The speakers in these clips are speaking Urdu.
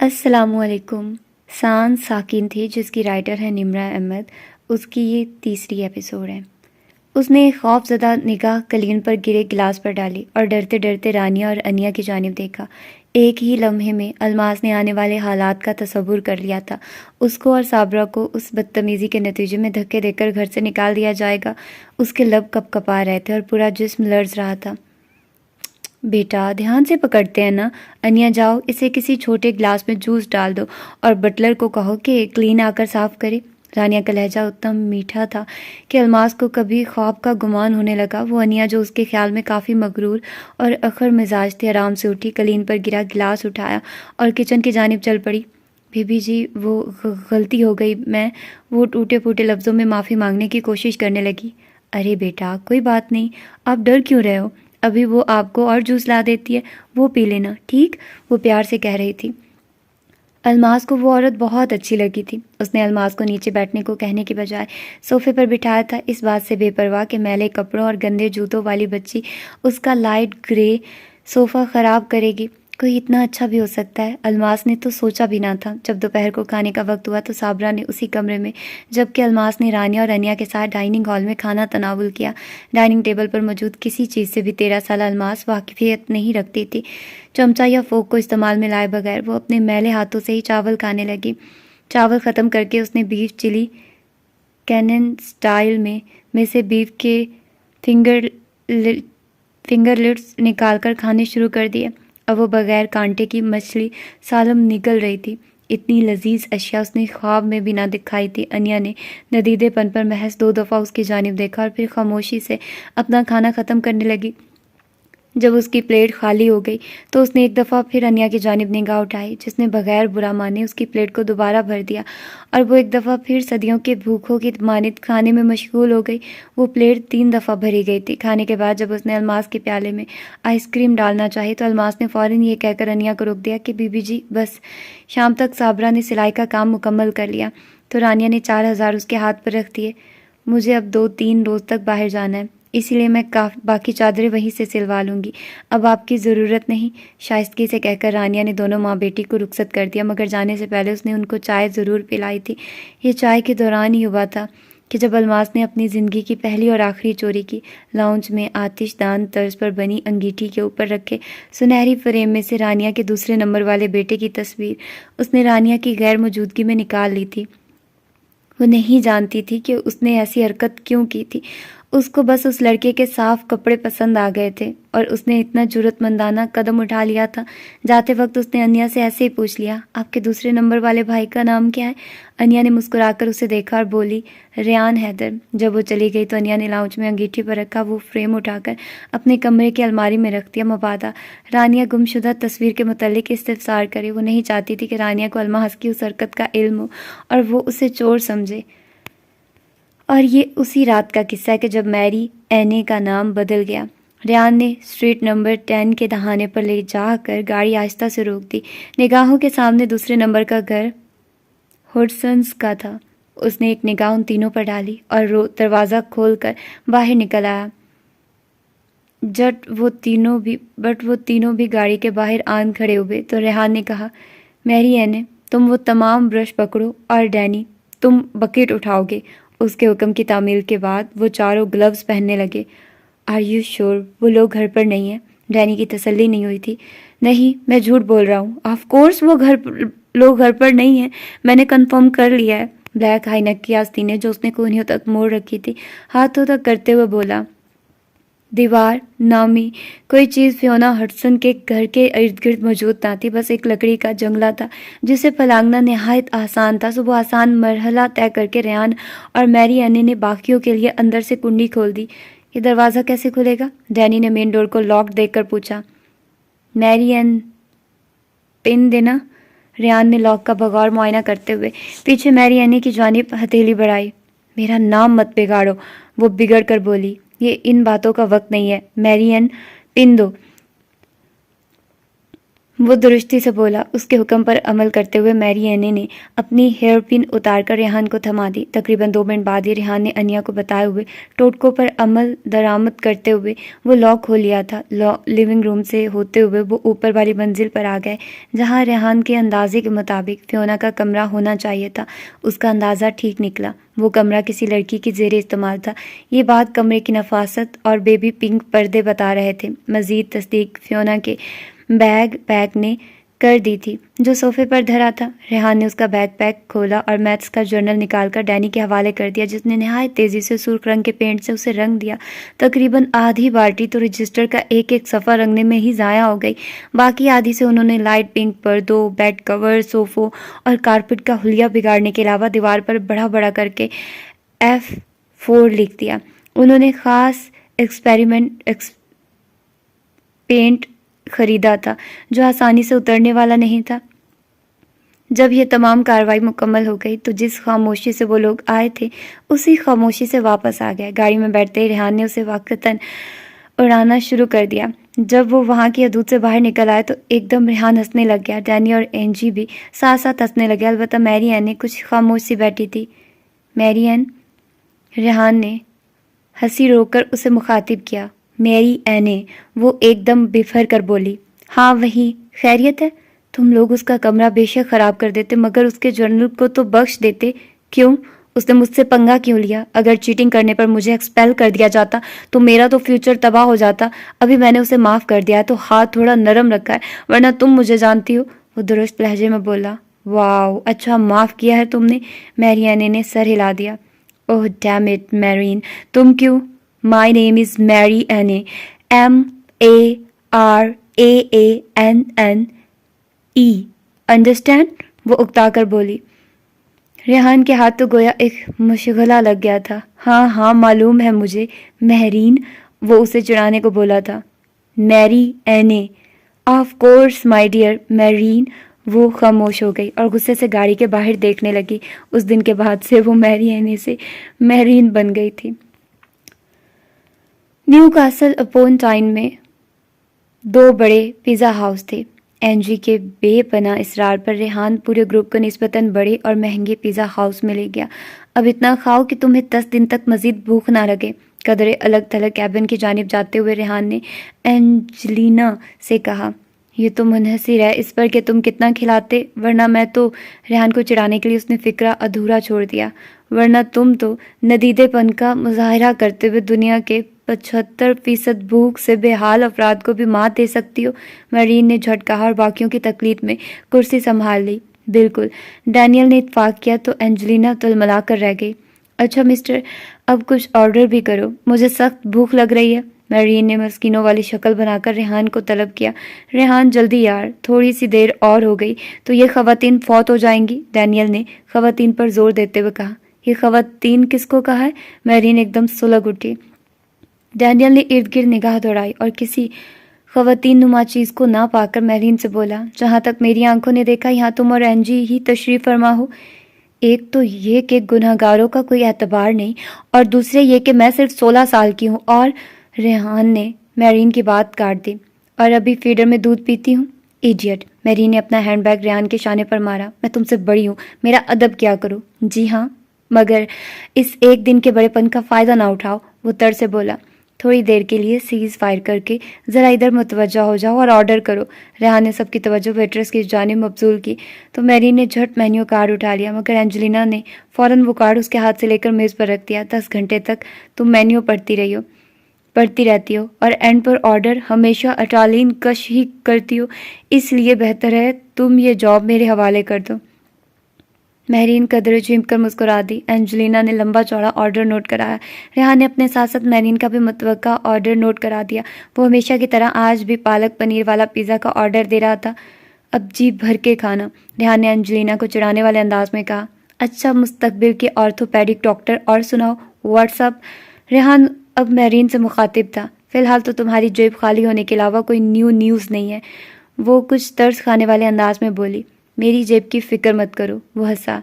السلام علیکم. سان ساکن تھی جس کی رائٹر ہے نمرہ احمد. اس کی یہ تیسری ایپیسوڈ ہے. اس نے ایک خوف زدہ نگاہ کلین پر گرے گلاس پر ڈالی اور ڈرتے ڈرتے رانیہ اور انیا کی جانب دیکھا. ایک ہی لمحے میں الماس نے آنے والے حالات کا تصور کر لیا تھا. اس کو اور صابرہ کو اس بدتمیزی کے نتیجے میں دھکے دے کر گھر سے نکال دیا جائے گا. اس کے لب کپ کپا رہے تھے اور پورا جسم لرز رہا تھا. بیٹا دھیان سے پکڑتے ہیں نا. انیا جاؤ اسے کسی چھوٹے گلاس میں جوس ڈال دو اور بٹلر کو کہو کہ کلین آ کر صاف کرے. رانیہ کا لہجہ اتنا میٹھا تھا کہ الماس کو کبھی خواب کا گمان ہونے لگا. وہ انیا جو اس کے خیال میں کافی مغرور اور اخر مزاج تھی آرام سے اٹھی، کلین پر گرا گلاس اٹھایا اور کچن کی جانب چل پڑی. بی بی جی وہ غلطی ہو گئی. وہ ٹوٹے پھوٹے لفظوں میں معافی مانگنے کی کوشش کرنے لگی. ارے بیٹا کوئی بات نہیں، آپ ڈر کیوں رہے ہو؟ ابھی وہ آپ کو اور جوس لا دیتی ہے، وہ پی لینا ٹھیک؟ وہ پیار سے کہہ رہی تھی. الماس کو وہ عورت بہت اچھی لگی تھی. اس نے الماس کو نیچے بیٹھنے کو کہنے کے بجائے صوفے پر بٹھایا تھا، اس بات سے بے پرواہ کہ میلے کپڑوں اور گندے جوتوں والی بچی اس کا لائٹ گرے صوفہ خراب کرے گی. کوئی اتنا اچھا بھی ہو سکتا ہے؟ الماس نے تو سوچا بھی نہ تھا. جب دوپہر کو کھانے کا وقت ہوا تو صابرہ نے اسی کمرے میں، جبکہ الماس نے رانیہ اور انیا کے ساتھ ڈائننگ ہال میں کھانا تناول کیا. ڈائننگ ٹیبل پر موجود کسی چیز سے بھی 13 سالہ الماس واقفیت نہیں رکھتی تھی. چمچہ یا فوک کو استعمال میں لائے بغیر وہ اپنے میلے ہاتھوں سے ہی چاول کھانے لگی. چاول ختم کر کے اس نے بیف چلی کینن سٹائل میں سے بیف کے فنگر لٹس نکال کر کھانے شروع کر دیے. اب وہ بغیر کانٹے کی مچھلی سالم نگل رہی تھی. اتنی لذیذ اشیاء اس نے خواب میں بھی نہ دکھائی تھی. انیا نے ندیدے پن پر محض 2 دفعہ اس کی جانب دیکھا اور پھر خاموشی سے اپنا کھانا ختم کرنے لگی. جب اس کی پلیٹ خالی ہو گئی تو اس نے ایک دفعہ پھر انیا کی جانب نگاہ اٹھائی، جس نے بغیر برا مانے اس کی پلیٹ کو دوبارہ بھر دیا، اور وہ ایک دفعہ پھر صدیوں کے بھوکھوں کی مانند کھانے میں مشغول ہو گئی. وہ پلیٹ 3 دفعہ بھری گئی تھی. کھانے کے بعد جب اس نے الماس کے پیالے میں آئس کریم ڈالنا چاہی تو الماس نے فوراً یہ کہہ کر انیا کو روک دیا کہ بی بی جی بس. شام تک صابرہ نے سلائی کا کام مکمل کر لیا تو رانیہ نے 4000 اس کے ہاتھ پر رکھ دیے. مجھے اب 2-3 روز تک باہر جانا ہے، اسی لیے میں باقی چادریں وہیں سے سلوا لوں گی، اب آپ کی ضرورت نہیں. شائستگی سے کہہ کر رانیہ نے دونوں ماں بیٹی کو رخصت کر دیا، مگر جانے سے پہلے اس نے ان کو چائے ضرور پلائی تھی. یہ چائے کے دوران ہی ہوا تھا کہ جب الماس نے اپنی زندگی کی پہلی اور آخری چوری کی. لاؤنج میں آتش دان طرز پر بنی انگیٹھی کے اوپر رکھے سنہری فریم میں سے رانیہ کے دوسرے نمبر والے بیٹے کی تصویر اس نے رانیہ کی غیر موجودگی میں نکال لی تھی. وہ نہیں جانتی تھی کہ اس نے ایسی حرکت کیوں کی تھی. اس کو بس اس لڑکے کے صاف کپڑے پسند آ گئے تھے اور اس نے اتنا جرأت مندانہ قدم اٹھا لیا تھا. جاتے وقت اس نے انیا سے ایسے ہی پوچھ لیا، آپ کے دوسرے نمبر والے بھائی کا نام کیا ہے؟ انیا نے مسکرا کر اسے دیکھا اور بولی، ریان حیدر. جب وہ چلی گئی تو انیا نے لاؤنج میں انگیٹھی پر رکھا وہ فریم اٹھا کر اپنے کمرے کی الماری میں رکھ دیا، مبادا رانیہ گمشدہ تصویر کے متعلق استفسار کرے. وہ نہیں چاہتی تھی کہ رانیہ کو الماس کی اس حرکت کا علم ہو اور وہ اسے چور سمجھے. اور یہ اسی رات کا قصہ ہے کہ جب میری اینے کا نام بدل گیا. ریان نے اسٹریٹ نمبر 10 کے دہانے پر لے جا کر گاڑی آہستہ سے روک دی. نگاہوں کے سامنے دوسرے نمبر کا گھر ہوڈسنز کا تھا. اس نے ایک نگاہ ان تینوں پر ڈالی اور دروازہ کھول کر باہر نکل آیا. بٹ وہ تینوں بھی گاڑی کے باہر آن کھڑے ہوئے تو ریحان نے کہا، میری اینے تم وہ تمام برش پکڑو اور ڈینی تم بکیٹ اٹھاؤ گے. اس کے حکم کی تعمیل کے بعد وہ چاروں گلوز پہننے لگے. آر یو شور وہ لوگ گھر پر نہیں ہیں؟ ڈینی کی تسلی نہیں ہوئی تھی. نہیں میں جھوٹ بول رہا ہوں، آف کورس وہ لوگ گھر پر نہیں ہیں، میں نے کنفرم کر لیا ہے. بلیک ہائی نیک کی آستینیں جو اس نے کونیوں تک موڑ رکھی تھی ہاتھوں تک کرتے ہوئے بولا، دیوار نامی کوئی چیز فیونا ہڈسن کے گھر کے ارد گرد موجود نہ تھی، بس ایک لکڑی کا جنگلہ تھا جسے پھلانگنا نہایت آسان تھا. وہ آسان مرحلہ طے کر کے ریان اور میری اینے نے باقیوں کے لیے اندر سے کنڈی کھول دی. یہ دروازہ کیسے کھلے گا؟ ڈینی نے مین ڈور کو لاک دیکھ کر پوچھا. میری این پن دینا. ریان نے لاک کا بغور معائنہ کرتے ہوئے پیچھے میری اینے کی جانب ہتھیلی بڑھائی. میرا نام مت بگاڑو، وہ بگڑ کر بولی. یہ ان باتوں کا وقت نہیں ہے. میری این پن دو. وہ درستی سے بولا۔ اس کے حکم پر عمل کرتے ہوئے میری اینے نے اپنی ہیئر پن اتار کر ریحان کو تھما دی۔ تقریباً 2 منٹ بعد ہی ریحان نے انیا کو بتائے ہوئے ٹوٹکوں پر عمل درآمد کرتے ہوئے وہ لاک کھول لیا تھا۔ لیونگ روم سے ہوتے ہوئے وہ اوپر والی منزل پر آ گئے جہاں ریحان کے اندازے کے مطابق فیونا کا کمرہ ہونا چاہیے تھا۔ اس کا اندازہ ٹھیک نکلا، وہ کمرہ کسی لڑکی کی زیر استعمال تھا۔ یہ بات کمرے کی نفاست اور بیبی پنک پردے بتا رہے تھے۔ مزید تصدیق فیونا کے بیگ پیک نے کر دی تھی جو صوفے پر دھرا تھا۔ ریحان نے اس کا بیگ پیک کھولا اور میتھس کا جرنل نکال کر ڈینی کے حوالے کر دیا جس نے نہایت تیزی سے سرخ رنگ کے پینٹ سے اسے رنگ دیا۔ تقریباً آدھی بالٹی تو رجسٹر کا ایک ایک صفحہ رنگنے میں ہی ضائع ہو گئی، باقی آدھی سے انہوں نے لائٹ پنک پردوں، بیڈ کور، صوفوں اور کارپٹ کا حلیہ بگاڑنے کے علاوہ دیوار پر بڑا بڑا کر کے F4 لکھ دیا۔ انہوں نے خاص پینٹ خریدا تھا جو آسانی سے اترنے والا نہیں تھا۔ جب یہ تمام کارروائی مکمل ہو گئی تو جس خاموشی سے وہ لوگ آئے تھے اسی خاموشی سے واپس آ گئے۔ گاڑی میں بیٹھتے ہی ریحان نے اسے وقتاً اڑانا شروع کر دیا۔ جب وہ وہاں کی حدود سے باہر نکل آئے تو ایک دم ریحان ہنسنے لگ گیا۔ ڈینی اور اینجی بھی ساتھ ساتھ ہنسنے لگے، البتہ میری این نے کچھ خاموش سی بیٹھی تھی۔ میری این، ریحان نے ہنسی روک کر اسے مخاطب کیا۔ میری اینے، وہ ایک دم بفر کر بولی۔ ہاں وہی، خیریت ہے؟ تم لوگ اس کا کمرہ بے شک خراب کر دیتے مگر اس کے جرنل کو تو بخش دیتے۔ کیوں؟ اس نے مجھ سے پنگا کیوں لیا؟ اگر چیٹنگ کرنے پر مجھے ایکسپیل کر دیا جاتا تو میرا تو فیوچر تباہ ہو جاتا۔ ابھی میں نے اسے معاف کر دیا تو ہاتھ تھوڑا نرم رکھا ہے، ورنہ تم مجھے جانتی ہو۔ وہ درست لہجے میں بولا۔ واو، اچھا معاف کیا ہے تم نے؟ میری اینے نے سر ہلا دیا۔ اوہ ڈیم اٹ میرین، تم کیوں؟ مائی نیم از میری اینے، MARAANNE، انڈرسٹینڈ؟ وہ اکتا کر بولی۔ ریحان کے ہاتھ تو گویا ایک مشغلہ لگ گیا تھا۔ ہاں ہاں معلوم ہے مجھے مہرین، وہ اسے چڑھانے کو بولا تھا۔ میری اینے، آف کورس مائی ڈیئر میرین۔ وہ خاموش ہو گئی اور غصے سے گاڑی کے باہر دیکھنے لگی۔ اس دن کے بعد سے وہ میری اینے سے مہرین بن گئی تھی۔ نیو کاسل اپون ٹائن میں 2 بڑے پیزا ہاؤس تھے۔ اینجی کے بے پناہ اصرار پر ریحان پورے گروپ کو نسبتاً بڑے اور مہنگے پیزا ہاؤس میں لے گیا۔ اب اتنا کھاؤ کہ تمہیں 10 دن تک مزید بھوک نہ لگے۔ قدرے الگ تھلگ کیبن کی جانب جاتے ہوئے ریحان نے اینجلینا سے کہا۔ یہ تو منحصر ہے اس پر کہ تم کتنا کھلاتے، ورنہ میں تو ریحان کو چڑھانے کے لیے اس نے فقرہ ادھورا چھوڑ دیا، ورنہ تم تو ندیدے پن کا مظاہرہ کرتے ہوئے دنیا کے 75% بھوک سے بے حال افراد کو بھی مات دے سکتی ہو۔ مرین نے جھٹ کہا اور باقیوں کی تقلید میں کرسی سنبھال لی۔ بالکل، ڈینیل نے اتفاق کیا تو اینجلینا تلملا کر رہ گئی۔ اچھا مسٹر، اب کچھ آرڈر بھی کرو، مجھے سخت بھوک لگ رہی ہے۔ مرین نے مسکینوں والی شکل بنا کر ریحان کو طلب کیا۔ ریحان، جلدی یار، تھوڑی سی دیر اور ہو گئی تو یہ خواتین فوت ہو جائیں گی، ڈینیل نے خواتین پر زور دیتے ہوئے کہا۔ یہ خواتین کس کو کہا ہے؟ مرین ایک دم سلگ اٹھی۔ ڈینیل نے ارد گرد نگاہ دوڑائی اور کسی خواتین نما چیز کو نہ پا کر میرین سے بولا، جہاں تک میری آنکھوں نے دیکھا یہاں تم اور اینجی ہی تشریف فرما ہو۔ ایک تو یہ کہ گناہ گاروں کا کوئی اعتبار نہیں، اور دوسرے یہ کہ میں صرف 16 سال کی ہوں اور ریحان نے میرین کی بات کاٹ دی، اور ابھی فیڈر میں دودھ پیتی ہوں۔ ایڈیٹ، میرین نے اپنا ہینڈ بیگ ریحان کے شانے پر مارا۔ میں تم سے بڑی ہوں، میرا ادب کیا کرو۔ جی ہاں، مگر اس ایک دن کے بڑے پن کا فائدہ نہ اٹھاؤ، وہ تر سے بولا۔ تھوڑی دیر کے لیے سیز فائر کر کے ذرا ادھر متوجہ ہو جاؤ اور آرڈر کرو۔ ریحان نے سب کی توجہ ویٹرس کی جانب مبذول کی تو میرین نے جھٹ مینیو کارڈ اٹھا لیا، مگر اینجلینا نے فوراً وہ کارڈ اس کے ہاتھ سے لے کر میز پر رکھ دیا۔ 10 گھنٹے تک تم مینیو پڑھتی رہتی ہو اور اینڈ پر آرڈر ہمیشہ اٹالین کش ہی کرتی ہو، اس لیے بہتر ہے تم یہ جاب میرے حوالے کر دو۔ مہرین قدرے چیمپ کر مسکرا دی۔ اینجلینا نے لمبا چوڑا آرڈر نوٹ کرایا۔ ریحان نے اپنے ساتھ ساتھ مہرین کا بھی متوقع آرڈر نوٹ کرا دیا۔ وہ ہمیشہ کی طرح آج بھی پالک پنیر والا پیزا کا آرڈر دے رہا تھا۔ اب جی بھر کے کھانا، ریحان نے اینجلینا کو چڑھانے والے انداز میں کہا۔ اچھا مستقبل کے آرتھوپیڈک ڈاکٹر، اور سناؤ واٹس اپ؟ ریحان اب مہرین سے مخاطب تھا۔ فی الحال تو تمہاری جیب خالی ہونے کے علاوہ کوئی نیوز نہیں ہے، وہ کچھ ترس کھانے والے انداز میں بولی۔ میری جیب کی فکر مت کرو، وہ ہنسا۔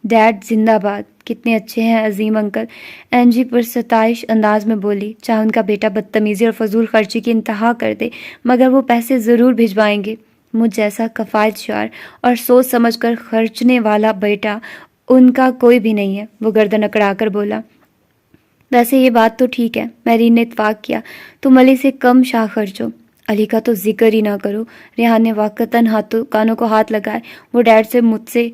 ڈیڈ زندہ باد، کتنے اچھے ہیں عظیم انکل، اینجی پر ستائش انداز میں بولی۔ چاہے ان کا بیٹا بدتمیزی اور فضول خرچی کی انتہا کر دے مگر وہ پیسے ضرور بھجوائیں گے۔ مجھ جیسا کفایت شعار اور سوچ سمجھ کر خرچنے والا بیٹا ان کا کوئی بھی نہیں ہے، وہ گردن اکڑا کر بولا۔ ویسے یہ بات تو ٹھیک ہے، میرین نے اتفاق کیا، تم علی سے کم شاہ خرچو۔ علی کا تو ذکر ہی نہ کرو، ریحان نے واقعتاً کانوں کو ہاتھ لگائے، وہ ڈیڈ سے مجھ سے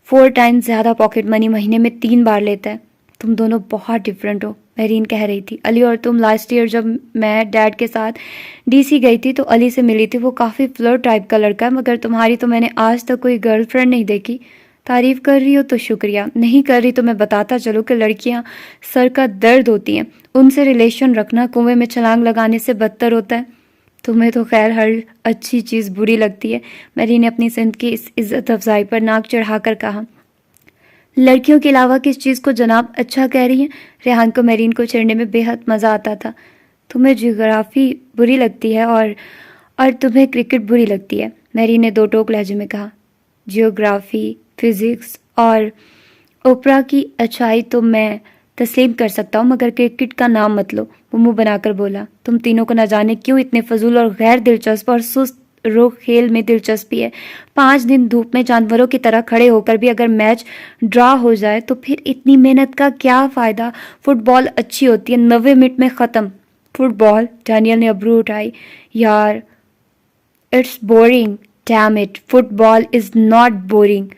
4 ٹائمز زیادہ پاکٹ منی مہینے میں 3 بار لیتا ہے۔ تم دونوں بہت ڈفرینٹ ہو، میرین کہہ رہی تھی۔ علی اور تم لاسٹ ایئر جب میں ڈیڈ کے ساتھ ڈی سی گئی تھی تو علی سے ملی تھی، وہ کافی فلرٹ ٹائپ کا لڑکا ہے، مگر تمہاری تو میں نے آج تک کوئی گرل فرینڈ نہیں دیکھی۔ تعریف کر رہی ہو تو شکریہ، نہیں کر رہی تو میں بتاتا چلوں کہ لڑکیاں سر کا درد ہوتی ہیں، ان سے ریلیشن رکھنا کنویں میں چھلانگ لگانے سے بدتر ہوتا ہے۔ تمہیں تو خیر ہر اچھی چیز بری لگتی ہے، میری نے اپنی سمت کی اس عزت افزائی پر ناک چڑھا کر کہا۔ لڑکیوں کے علاوہ کس چیز کو جناب اچھا کہہ رہی ہیں؟ ریحان کو میرین کو چھیڑنے میں بے حد مزہ آتا تھا۔ تمہیں جغرافی بری لگتی ہے اور تمہیں کرکٹ بری لگتی ہے، میرین نے 2 ٹوک لہجے میں کہا۔ جیوگرافی، فزکس اور اوپرا کی اچھائی تو میں تسلیم کر سکتا ہوں، مگر کرکٹ کا نام مت لو، وہ منہ بنا کر بولا۔ تم تینوں کو نہ جانے کیوں اتنے فضول اور غیر دلچسپ اور سست روح کھیل میں دلچسپی ہے۔ 5 دن دھوپ میں جانوروں کی طرح کھڑے ہو کر بھی اگر میچ ڈرا ہو جائے تو پھر اتنی محنت کا کیا فائدہ؟ فٹ بال اچھی ہوتی ہے، 90 منٹ میں ختم۔ فٹ بال؟ ڈینیل نے ابرو اٹھائی۔ یار it's boring, damn it, football is not boring.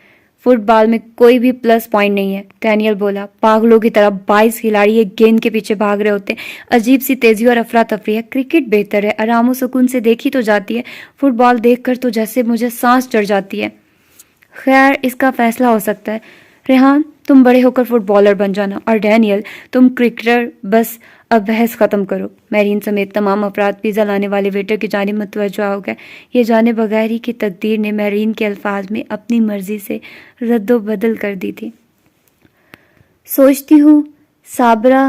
Football میں کوئی بھی پلس پوائنٹ نہیں ہے، ڈینیل بولا۔ پاگلوں کی طرح 22 کھلاڑی ایک گیند کے پیچھے بھاگ رہے ہوتے ہیں، عجیب سی تیزی اور افراتفری ہے۔ کرکٹ بہتر ہے، آرام و سکون سے دیکھی تو جاتی ہے، فٹ بال دیکھ کر تو جیسے مجھے سانس چڑھ جاتی ہے۔ خیر اس کا فیصلہ ہو سکتا ہے، ریحان تم بڑے ہو کر فٹ بالر بن جانا، اور ڈینیل تم کرکٹر، بس اب بحث ختم کرو۔ میرین سمیت تمام افراد پیزا لانے والے ویٹر کی جانب متوجہ ہو گئے، یہ جانے بغیر ہی کہ تقدیر نے میرین کے الفاظ میں اپنی مرضی سے رد و بدل کر دی تھی۔ سوچتی ہوں صابرہ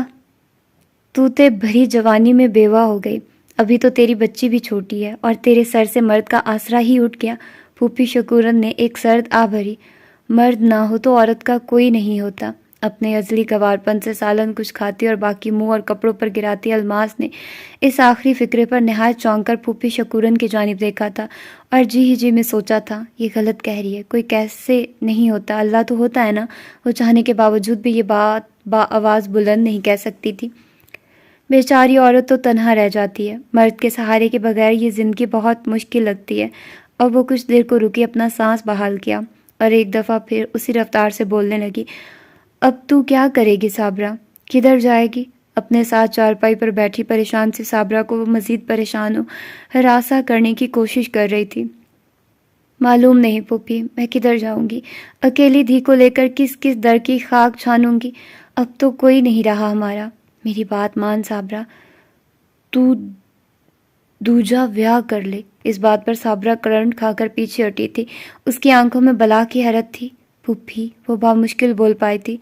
توتے بھری جوانی میں بیوہ ہو گئی، ابھی تو تیری بچی بھی چھوٹی ہے اور تیرے سر سے مرد کا آسرا ہی اٹھ گیا۔ پھوپھی شکورن نے ایک سرد آہ بھری۔ مرد نہ ہو تو عورت کا کوئی نہیں ہوتا۔ اپنے ازلی گوارپن سے سالن کچھ کھاتی اور باقی منہ اور کپڑوں پر گراتی الماس نے اس آخری فکرے پر نہایت چونک کر پھوپھی شکورن کی جانب دیکھا تھا اور جی ہی جی میں سوچا تھا، یہ غلط کہہ رہی ہے، کوئی کیسے نہیں ہوتا، اللہ تو ہوتا ہے نا۔ وہ چاہنے کے باوجود بھی یہ بات آواز بلند نہیں کہہ سکتی تھی۔ بیچاری عورت تو تنہا رہ جاتی ہے، مرد کے سہارے کے بغیر یہ زندگی بہت مشکل لگتی ہے۔ اور وہ کچھ دیر کو رکی، اپنا سانس بحال کیا اور ایک دفعہ پھر اسی رفتار سے بولنے لگی۔ اب تو کیا کرے گی صابرہ؟ کدھر جائے گی؟ اپنے ساتھ چارپائی پر بیٹھی پریشان سی صابرہ کو وہ مزید پریشان و ہراساں کرنے کی کوشش کر رہی تھی۔ معلوم نہیں پھوپھی، میں کدھر جاؤں گی؟ اکیلی دھی کو لے کر کس کس در کی خاک چھانوں گی؟ اب تو کوئی نہیں رہا ہمارا۔ میری بات مان صابرہ، تو دوجا بیاہ کر لے۔ اس بات پر صابرہ کرنٹ کھا کر پیچھے ہٹی تھی، اس کی آنکھوں میں بلا کی حیرت تھی۔ پھوپھی، وہ بامشکل بول پائی تھی۔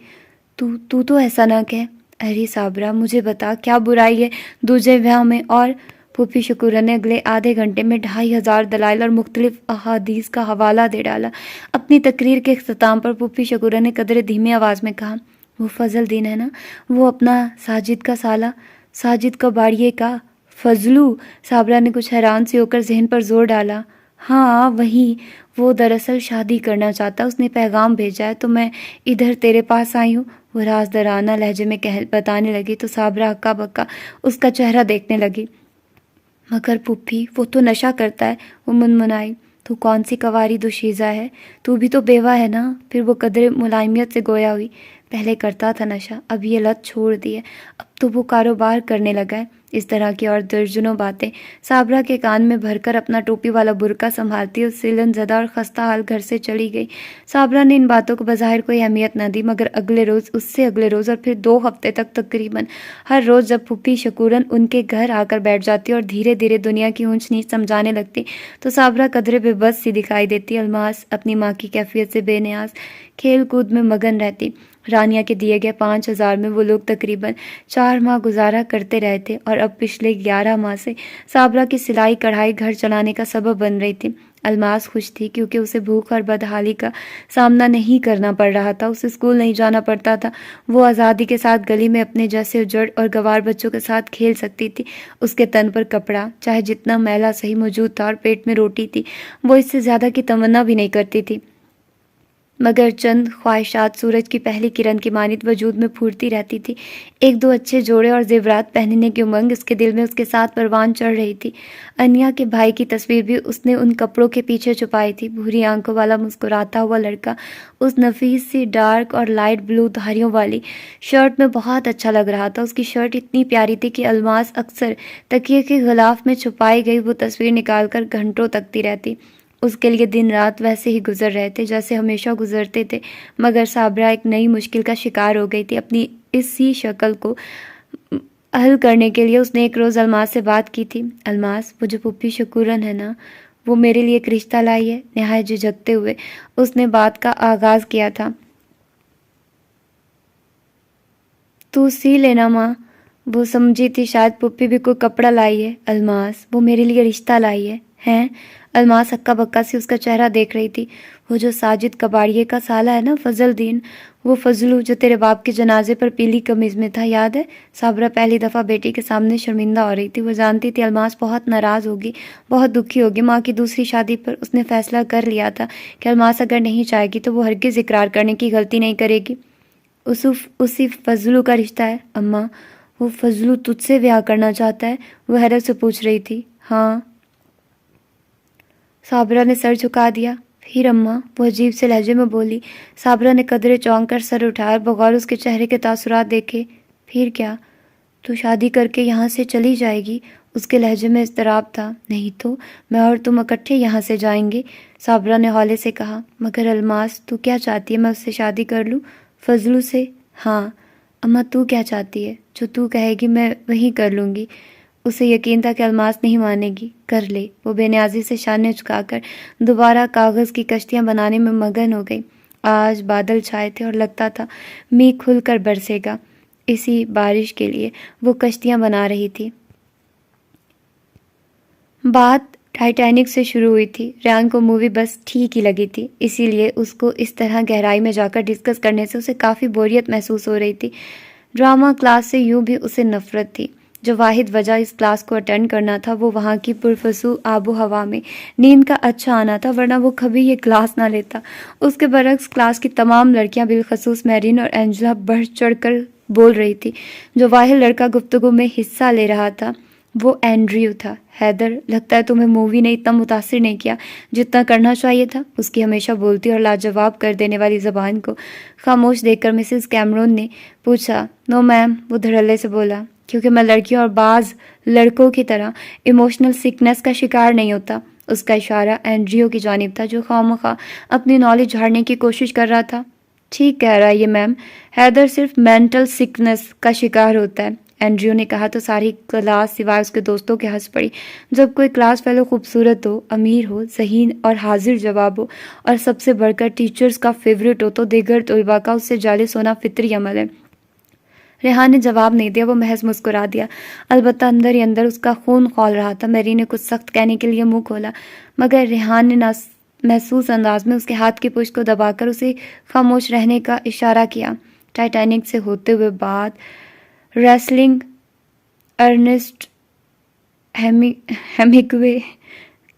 تو ایسا نہ کہہ۔ ارے صابرہ مجھے بتا، کیا برائی ہے دوجے بیاہ میں؟ اور پھوپھی شکورن نے اگلے آدھے گھنٹے میں 2500 دلائل اور مختلف احادیث کا حوالہ دے ڈالا۔ اپنی تقریر کے اختتام پر پھوپھی شکورن نے قدرے دھیمی آواز میں کہا، وہ فضل دین ہے نا، وہ اپنا ساجد کا سالہ، ساجد کا باڑیے کا فضلو؟ صابرہ نے کچھ حیران سی ہو کر ذہن پر زور ڈالا۔ ہاں وہی، وہ دراصل شادی کرنا چاہتا، اس نے پیغام بھیجا ہے تو میں ادھر تیرے پاس آئی ہوں، وہ رازدارانہ لہجے میں بتانے لگی تو صابرہ ہکا بکا اس کا چہرہ دیکھنے لگی۔ مگر پھوپھی وہ تو نشہ کرتا ہے، وہ منمنائی۔ تو کون سی کواری دوشیزہ ہے، تو بھی تو بیوہ ہے نا؟ پھر وہ قدرے ملائمیت سے گویا ہوئی۔ پہلے کرتا تھا نشہ، اب یہ لت چھوڑ دی ہے، اب تو وہ کاروبار کرنے لگا ہے۔ اس طرح کی اور درجنوں باتیں صابرہ کے کان میں بھر کر اپنا ٹوپی والا برقع سنبھالتی اس سیلن زدہ اور خستہ حال گھر سے چلی گئی۔ صابرہ نے ان باتوں کو بظاہر کوئی اہمیت نہ دی، مگر اگلے روز، اس سے اگلے روز اور پھر 2 ہفتے تک تقریباً ہر روز جب پھوپھی شکورن ان کے گھر آ کر بیٹھ جاتی اور دھیرے دھیرے دنیا کی اونچ نیچ سمجھانے لگتی تو صابرہ قدرے بے بس سی دکھائی دیتی۔ الماس اپنی ماں کی کیفیت سے بے نیاز کھیل کود میں مگن رہتی۔ رانیہ کے دیے گئے 5000 میں وہ لوگ تقریباً 4 ماہ گزارا کرتے رہے تھے اور اب پچھلے 11 ماہ سے صابرہ کی سلائی کڑھائی گھر چلانے کا سبب بن رہی تھی۔ الماس خوش تھی کیونکہ اسے بھوک اور بدحالی کا سامنا نہیں کرنا پڑ رہا تھا، اسے اسکول نہیں جانا پڑتا تھا، وہ آزادی کے ساتھ گلی میں اپنے جیسے اجڑ اور گوار بچوں کے ساتھ کھیل سکتی تھی۔ اس کے تن پر کپڑا چاہے جتنا میلا صحیح موجود تھا اور پیٹ میں روٹی تھی، وہ اس سے زیادہ کی تمنا بھی نہیں کرتی تھی، مگر چند خواہشات سورج کی پہلی کرن کی مانند وجود میں پھورتی رہتی تھی۔ ایک دو اچھے جوڑے اور زیورات پہننے کی امنگ اس کے دل میں اس کے ساتھ پروان چڑھ رہی تھی۔ انیا کے بھائی کی تصویر بھی اس نے ان کپڑوں کے پیچھے چھپائی تھی۔ بھوری آنکھوں والا مسکراتا ہوا لڑکا اس نفیس سی ڈارک اور لائٹ بلو دھاریوں والی شرٹ میں بہت اچھا لگ رہا تھا۔ اس کی شرٹ اتنی پیاری تھی کہ الماس اکثر تکیے کے غلاف میں چھپائی گئی وہ تصویر نکال کر گھنٹوں تکتی رہتی۔ اس کے لیے دن رات ویسے ہی گزر رہے تھے جیسے ہمیشہ گزرتے تھے، مگر صابرہ ایک نئی مشکل کا شکار ہو گئی تھی۔ اپنی اسی شکل کو حل کرنے کے لیے اس نے ایک روز الماس سے بات کی تھی۔ الماس، وہ جو پھوپھی شکورن ہے نا، وہ میرے لیے ایک رشتہ لائی ہے۔ نہایت جھجکتے ہوئے اس نے بات کا آغاز کیا تھا۔ تو سی لینا ماں۔ وہ سمجھی تھی شاید پھوپھی بھی کوئی کپڑا لائی ہے۔ الماس، وہ میرے لیے رشتہ لائی ہے۔ ہیں؟ الماس ہکا بکا سی اس کا چہرہ دیکھ رہی تھی۔ وہ جو ساجد کباڑیے کا سالہ ہے نا، فضل دین، وہ فضلو جو تیرے باپ کے جنازے پر پیلی قمیض میں تھا، یاد ہے؟ صابرہ پہلی دفعہ بیٹی کے سامنے شرمندہ ہو رہی تھی۔ وہ جانتی تھی الماس بہت ناراض ہوگی، بہت دکھی ہوگی۔ ماں کی دوسری شادی پر اس نے فیصلہ کر لیا تھا کہ الماس اگر نہیں چاہے گی تو وہ ہرگز اقرار کرنے کی غلطی نہیں کرے گی۔ اسی فضلو کا رشتہ ہے اماں؟ وہ فضلو تجھ سے بیاہ کرنا چاہتا ہے؟ وہ حیرت سے پوچھ رہی تھی۔ ہاں۔ صابرہ نے سر جھکا دیا۔ پھر اماں؟ وہ عجیب سے لہجے میں بولی۔ صابرہ نے قدرے چونک کر سر اٹھایا اور بغور اس کے چہرے کے تاثرات دیکھے۔ پھر کیا؟ تو شادی کر کے یہاں سے چلی جائے گی؟ اس کے لہجے میں اضطراب تھا۔ نہیں تو میں اور تم اکٹھے یہاں سے جائیں گے، صابرہ نے ہولے سے کہا۔ مگر الماس، تو کیا چاہتی ہے میں اس سے شادی کر لوں؟ فضلو سے؟ ہاں۔ اماں تو کیا چاہتی ہے؟ جو تو کہے گی میں وہی کر لوں گی۔ اسے یقین تھا کہ الماس نہیں مانے گی۔ کر لے۔ وہ بے نیازی سے شانے جھکا کر دوبارہ کاغذ کی کشتیاں بنانے میں مگن ہو گئی۔ آج بادل چھائے تھے اور لگتا تھا میگھ کھل کر برسے گا۔ اسی بارش کے لیے وہ کشتیاں بنا رہی تھی۔ بات ٹائٹینک سے شروع ہوئی تھی۔ ریان کو مووی بس ٹھیک ہی لگی تھی، اسی لیے اس کو اس طرح گہرائی میں جا کر ڈسکس کرنے سے اسے کافی بوریت محسوس ہو رہی تھی۔ ڈرامہ کلاس سے یوں بھی اسے نفرت تھی۔ جو واحد وجہ اس کلاس کو اٹینڈ کرنا تھا وہ وہاں کی پرفسو آب و ہوا میں نیند کا اچھا آنا تھا، ورنہ وہ کبھی یہ کلاس نہ لیتا۔ اس کے برعکس کلاس کی تمام لڑکیاں بالخصوص میرین اور اینجلا بڑھ چڑھ کر بول رہی تھی۔ جو واحد لڑکا گفتگو میں حصہ لے رہا تھا وہ اینڈریو تھا۔ حیدر، لگتا ہے تمہیں مووی نے اتنا متاثر نہیں کیا جتنا کرنا چاہیے تھا۔ اس کی ہمیشہ بولتی اور لاجواب کر دینے والی زبان کو خاموش دیکھ کر مسز کیمرون نے پوچھا۔ نو میم، وہ دھڑلے سے بولا، کیونکہ میں لڑکیوں اور بعض لڑکوں کی طرح ایموشنل سکنس کا شکار نہیں ہوتا۔ اس کا اشارہ اینڈریو کی جانب تھا جو خواہ اپنی نالج جھاڑنے کی کوشش کر رہا تھا۔ ٹھیک کہہ رہا ہے یہ میم، حیدر صرف مینٹل سکنس کا شکار ہوتا ہے، اینڈریو نے کہا تو ساری کلاس سوائے اس کے دوستوں کے ہنس پڑی۔ جب کوئی کلاس فیلو خوبصورت ہو، امیر ہو، ذہین اور حاضر جواب ہو اور سب سے بڑھ کر ٹیچرز کا فیورٹ ہو تو دیگر طلباء کا اس سے جالس ہونا فطری عمل ہے۔ ریحان نے جواب نہیں دیا، وہ محض مسکرا دیا۔ البتہ اندر ہی اندر اس کا خون کھول رہا تھا۔ میری نے کچھ سخت کہنے کے لیے منہ کھولا، مگر ریحان نے محسوس انداز میں اس کے ہاتھ کی پشت کو دبا کر اسے خاموش رہنے کا اشارہ کیا۔ ٹائٹینک سے ہوتے ہوئے بات ریسلنگ ارنسٹ ہیمنگوے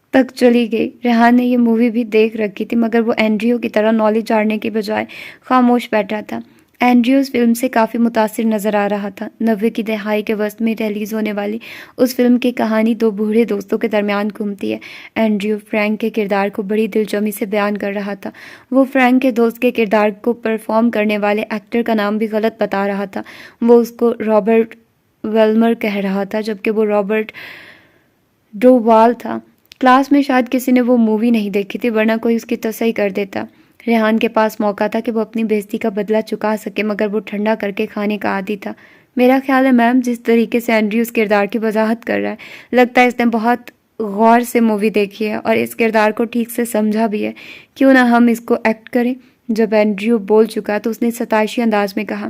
تک چلی گئی۔ ریحان نے یہ مووی بھی دیکھ رکھی تھی، مگر وہ اینڈریو کی طرح نالج جھاڑنے کے بجائے خاموش بیٹھا تھا۔ اینڈریو اس فلم سے کافی متاثر نظر آ رہا تھا۔ 90 کی دہائی کے وسط میں ریلیز ہونے والی اس فلم کی کہانی دو بوڑھے دوستوں کے درمیان گھومتی ہے۔ اینڈریو فرینک کے کردار کو بڑی دلجمی سے بیان کر رہا تھا۔ وہ فرینک کے دوست کے کردار کو پرفارم کرنے والے ایکٹر کا نام بھی غلط بتا رہا تھا۔ وہ اس کو رابرٹ ویلمر کہہ رہا تھا جبکہ وہ رابرٹ ڈووال تھا۔ کلاس میں شاید کسی نے وہ مووی نہیں دیکھی تھی، ورنہ کوئی اس کی تصحیح کر دیتا۔ ریحان کے پاس موقع تھا کہ وہ اپنی بےعزتی کا بدلہ چکا سکے، مگر وہ ٹھنڈا کر کے کھانے کا عادی تھا۔ میرا خیال ہے میم، جس طریقے سے اینڈریو اس کردار کی وضاحت کر رہا ہے، لگتا ہے اس نے بہت غور سے مووی دیکھی ہے اور اس کردار کو ٹھیک سے سمجھا بھی ہے۔ کیوں نہ ہم اس کو ایکٹ کریں؟ جب اینڈریو بول چکا تو اس نے ستائشی انداز میں کہا،